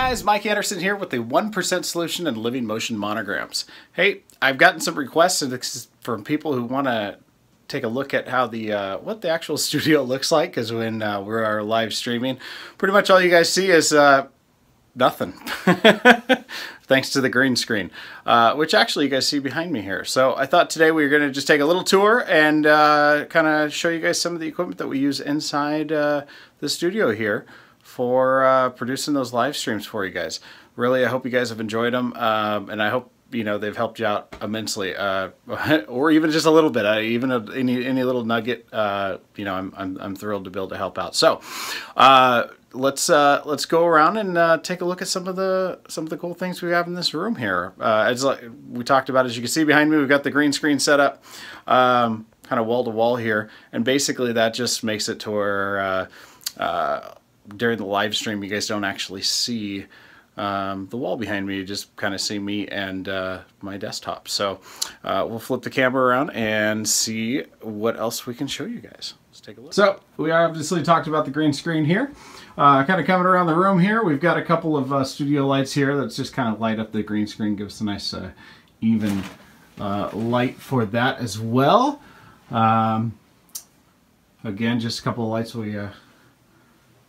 guys, Mike Anderson here with the 1% solution in living motion monograms. Hey, I've gotten some requests from people who want to take a look at how the what the actual studio looks like, because when we're live streaming, pretty much all you guys see is nothing. Thanks to the green screen, which actually you guys see behind me here. So I thought today we were going to just take a little tour and kind of show you guys some of the equipment that we use inside the studio here for producing those live streams for you guys. Really, I hope you guys have enjoyed them, and I hope they've helped you out immensely, or even just a little bit. Even any little nugget, I'm thrilled to be able to help out. So let's go around and take a look at some of the cool things we have in this room here. As we talked about, as you can see behind me, we've got the green screen set up, kind of wall to wall here, and basically that just makes it to where during the live stream you guys don't actually see the wall behind me. You just kind of see me and my desktop. So we'll flip the camera around and see what else we can show you guys. Let's take a look. So we obviously talked about the green screen here. Kind of coming around the room here, we've got a couple of studio lights here that's just kind of light up the green screen, give us a nice even light for that as well. Again, just a couple of lights we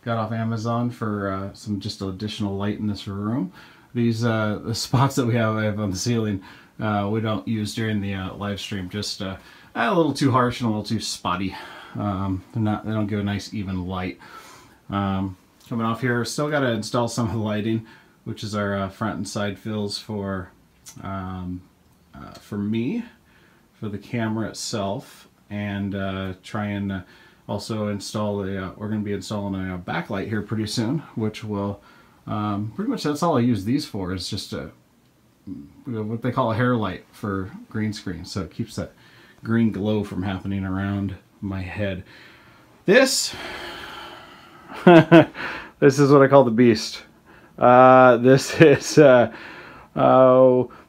got off Amazon for some just additional light in this room. These the spots that we have on the ceiling we don't use during the live stream, just a little too harsh and a little too spotty. They don't give a nice even light. Coming off here, still got to install some of the lighting, which is our front and side fills for me, for the camera itself, and try and also install we're going to be installing a backlight here pretty soon, which will pretty much, that's all I use these for, is just what they call a hair light for green screen, so it keeps that green glow from happening around my head. This this is what I call the beast. This is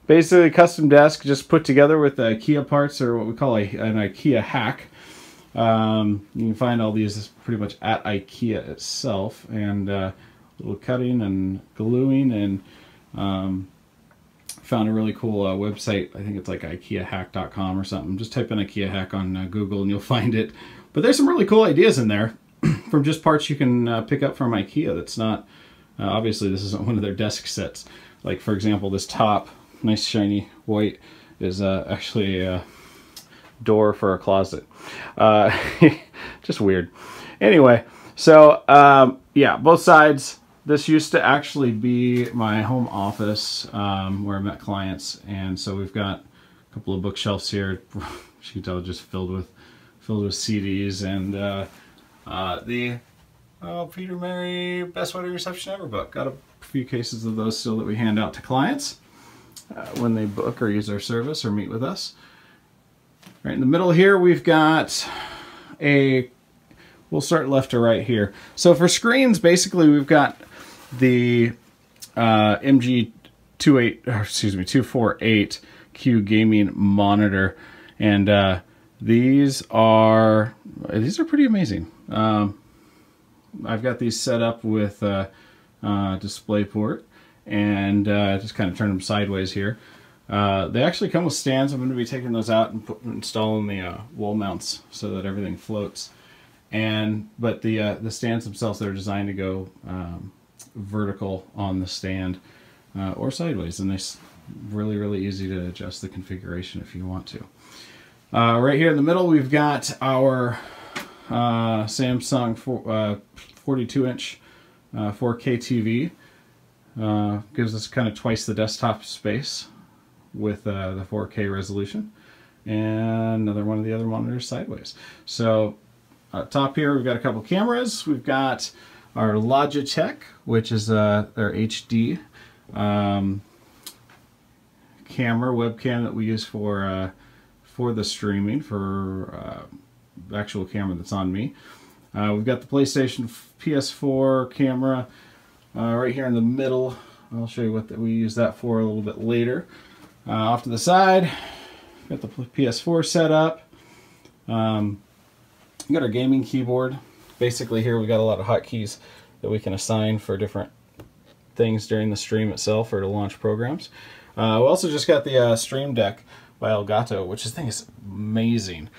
basically a custom desk just put together with IKEA parts, or what we call an IKEA hack. You can find all these pretty much at IKEA itself, and little cutting and gluing, and found a really cool website. I think it's like IKEAhack.com or something. Just type in IKEA hack on Google and you'll find it. But there's some really cool ideas in there from just parts you can pick up from IKEA. That's not obviously this isn't one of their desk sets. Like, for example, this top, nice shiny white, is actually a door for a closet. Just weird. Anyway, so yeah, both sides. This used to actually be my home office where I met clients, and so we've got a couple of bookshelves here. You can tell, just filled with CDs, and the Peter Mary Best Wedding Reception Ever book. Got a few cases of those still that we hand out to clients when they book or use our service or meet with us. Right in the middle here, we've got we'll start left to right here. So for screens, basically we've got the MG248Q gaming monitor, and these are pretty amazing. I've got these set up with DisplayPort, and just kind of turn them sideways here. They actually come with stands. I'm going to be taking those out and installing the wall mounts so that everything floats. But the stands themselves, they're designed to go vertical on the stand or sideways, and they're really easy to adjust the configuration if you want to. Right here in the middle, we've got our Samsung 42-inch 4K TV. Gives us kind of twice the desktop space with the 4K resolution, and another one of the other monitors sideways. So top here we've got a couple cameras. We've got our Logitech, which is their HD camera, webcam that we use for the streaming, for the actual camera that's on me. We've got the PlayStation PS4 camera right here in the middle. I'll show you what we use that for a little bit later. Off to the side, got the PS4 set up. We got our gaming keyboard. Basically here we got a lot of hotkeys that we can assign for different things during the stream itself or to launch programs. We also just got the Stream Deck by Elgato, which I think is amazing.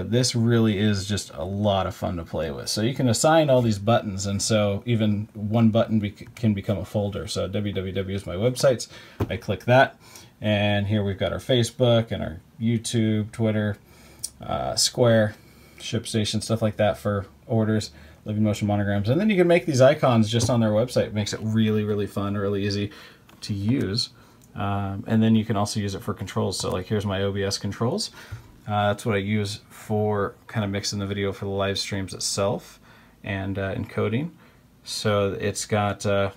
This really is just a lot of fun to play with. So you can assign all these buttons, and so even one button can become a folder. So www is my websites. I click that, and here we've got our Facebook and our YouTube, Twitter, Square, ShipStation, stuff like that for orders, living motion monograms. And then you can make these icons just on their website. It makes it really, really fun, really easy to use. And then you can also use it for controls. So like here's my OBS controls. That's what I use for kind of mixing the video for the live streams itself and encoding. So it's got all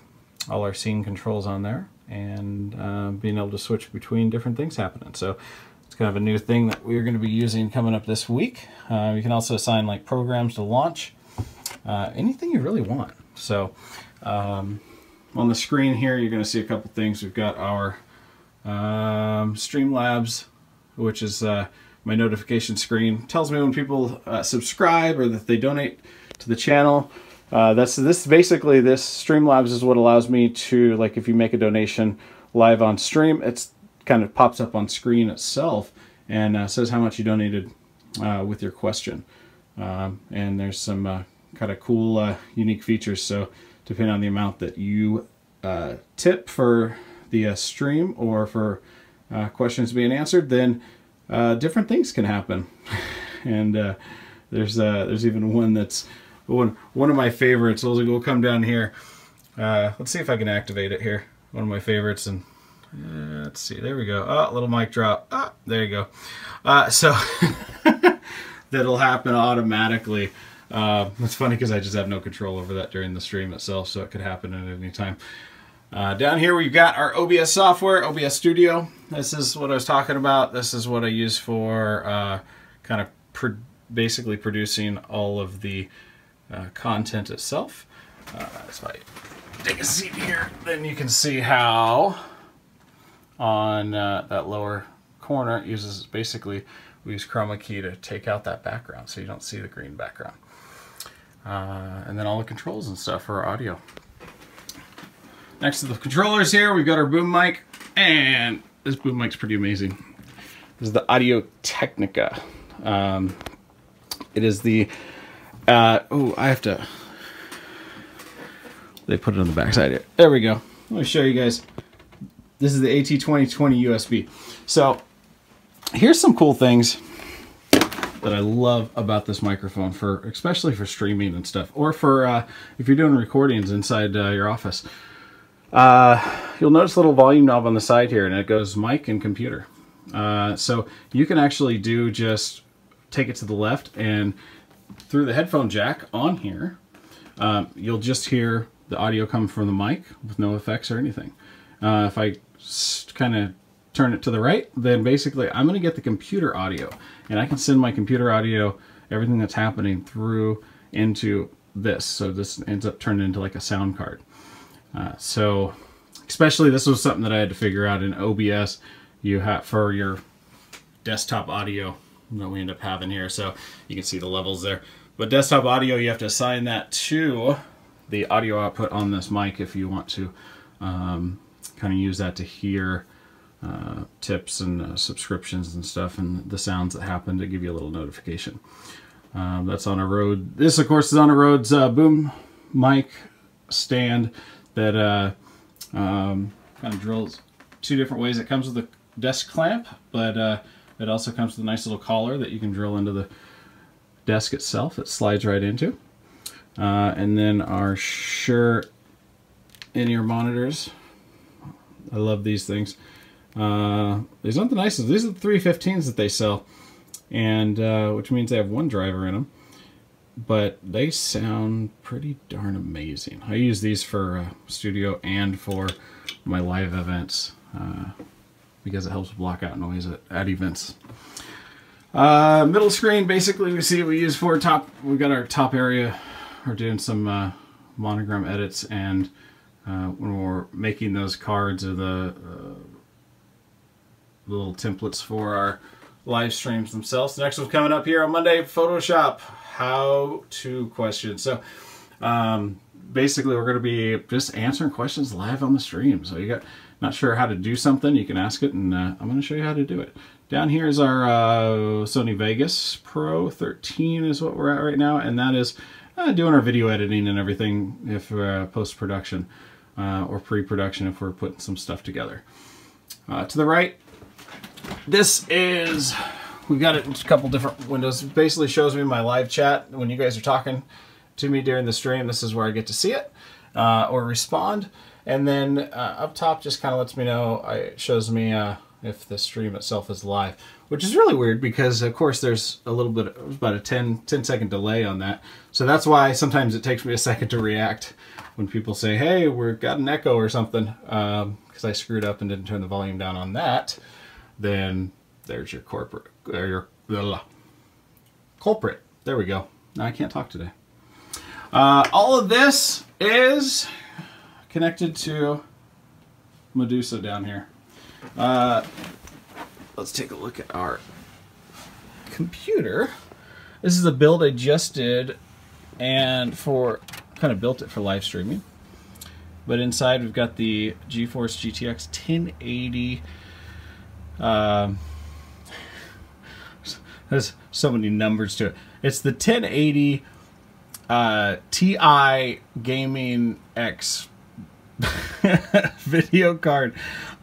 our scene controls on there and being able to switch between different things happening. So it's kind of a new thing that we're going to be using coming up this week. You can also assign like programs to launch, anything you really want. So on the screen here you're going to see a couple things. We've got our Streamlabs, which is my notification screen. It tells me when people subscribe or that they donate to the channel. Basically this Streamlabs is what allows me to, like, if you make a donation live on stream, it's kind of pops up on screen itself and says how much you donated with your question. And there's some kind of cool unique features. So depending on the amount that you tip for the stream or for questions being answered, then different things can happen. And there's even one that's one of my favorites. We'll come down here. Let's see if I can activate it here. One of my favorites, and let's see. There we go. Oh, little mic drop. Ah, there you go. So that'll happen automatically. It's funny because I just have no control over that during the stream itself, so it could happen at any time. Down here we've got our OBS software, OBS Studio. This is what I was talking about. This is what I use for kind of basically producing all of the content itself. So I take a seat here, then you can see how on that lower corner it uses, basically we use chroma key to take out that background so you don't see the green background. And then all the controls and stuff for our audio. Next to the controllers here, we've got our boom mic, and this boom mic's pretty amazing. This is the Audio-Technica. It is the, oh, I have to, they put it on the back side here. There we go. Let me show you guys. This is the AT2020 USB. So here's some cool things that I love about this microphone, especially for streaming and stuff, or for if you're doing recordings inside your office. You'll notice a little volume knob on the side here, and it goes mic and computer. So you can actually just take it to the left, and through the headphone jack on here, you'll just hear the audio come from the mic with no effects or anything. If I kind of turn it to the right, then basically I'm going to get the computer audio, and I can send my computer audio, everything that's happening, through into this. So this ends up turning into like a sound card. So especially this was something that I had to figure out in OBS. You have for your desktop audio that we end up having here, so you can see the levels there. But desktop audio, you have to assign that to the audio output on this mic if you want to kind of use that to hear tips and subscriptions and stuff, and the sounds that happen to give you a little notification. That's on a Rode. This, of course, is on a Rode's boom mic stand that kind of drills two different ways. It comes with a desk clamp, but it also comes with a nice little collar that you can drill into the desk itself. It slides right into. And then our Shure in-ear monitors. I love these things. These aren't the nicest. These are the 315s that they sell, and which means they have one driver in them. But they sound pretty darn amazing. I use these for studio and for my live events because it helps block out noise at events. Middle screen, basically, we use for top. We've got our top area. We're doing some monogram edits, and when we're making those cards or the little templates for our live streams themselves. The next one's coming up here on Monday, Photoshop how-to questions. So basically we're going to be just answering questions live on the stream. So you got not sure how to do something, you can ask it, and I'm going to show you how to do it. Down here is our Sony Vegas Pro 13 is what we're at right now, and that is doing our video editing and everything if post-production or pre-production if we're putting some stuff together. To the right, this is, we've got it in a couple different windows. It basically shows me my live chat when you guys are talking to me during the stream. This is where I get to see it or respond. And then up top just kind of lets me know, it shows me if the stream itself is live, which is really weird because of course there's a little bit, about a 10-second delay on that. So that's why sometimes it takes me a second to react when people say, hey, we've got an echo or something, because I screwed up and didn't turn the volume down on that. Then there's your culprit. There we go. Now I can't talk today. All of this is connected to Medusa down here. Let's take a look at our computer. This is a build I just did, and kind of built it for live streaming. But inside we've got the GeForce GTX 1080. There's so many numbers to it. It's the 1080 Ti Gaming X video card.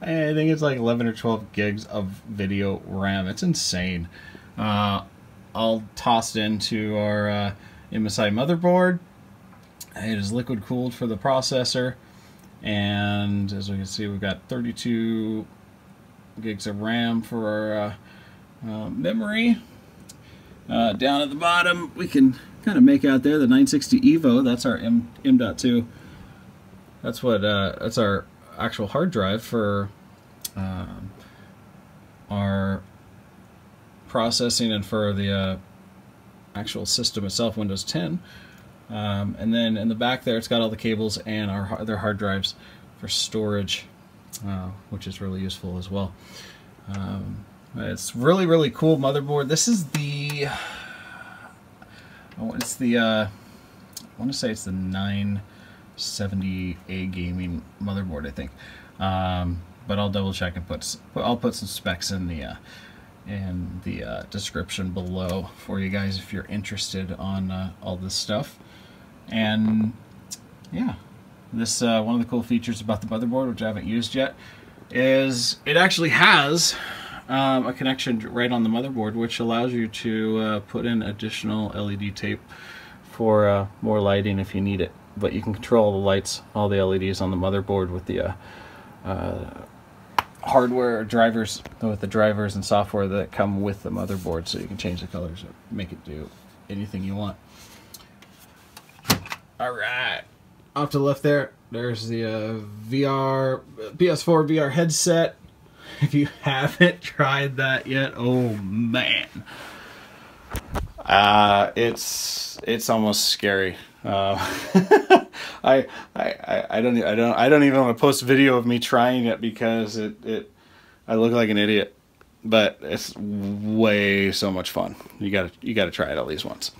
I think it's like 11 or 12 gigs of video RAM. It's insane. I'll toss it into our MSI motherboard. It is liquid cooled for the processor, and as we can see, we've got 32 gigs of RAM for our memory. Down at the bottom, we can kind of make out there the 960 Evo. That's our M.2. That's what that's our actual hard drive for our processing and for the actual system itself, Windows 10. And then in the back there, it's got all the cables and our other hard drives for storage, which is really useful as well. It's really, really cool motherboard. This is the, I want to say it's the 970A gaming motherboard, I think. But I'll double check and I'll put some specs in the description below for you guys if you're interested on all this stuff. And yeah, this one of the cool features about the motherboard, which I haven't used yet, is it actually has a connection right on the motherboard, which allows you to put in additional LED tape for more lighting if you need it. But you can control the lights, all the LEDs on the motherboard with the hardware drivers, with the drivers and software that come with the motherboard, so you can change the colors or make it do anything you want. Alright, off to the left there's the PS4 VR headset. If you haven't tried that yet, oh man, it's almost scary. I don't even want to post a video of me trying it because I look like an idiot, but it's way so much fun. You gotta try it at least once.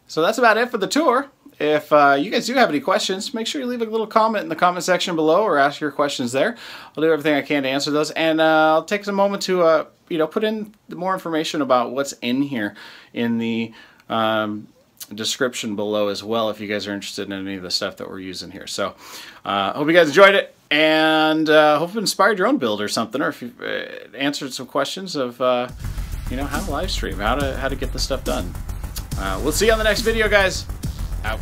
So that's about it for the tour. If you guys do have any questions, make sure you leave a little comment in the comment section below or ask your questions there. I'll do everything I can to answer those, and I'll take a moment to put in more information about what's in here in the description below as well, if you guys are interested in any of the stuff that we're using here. So hope you guys enjoyed it, and hope it inspired your own build or something, or if you've answered some questions of how to live stream, how to get this stuff done. We'll see you on the next video, guys. Out.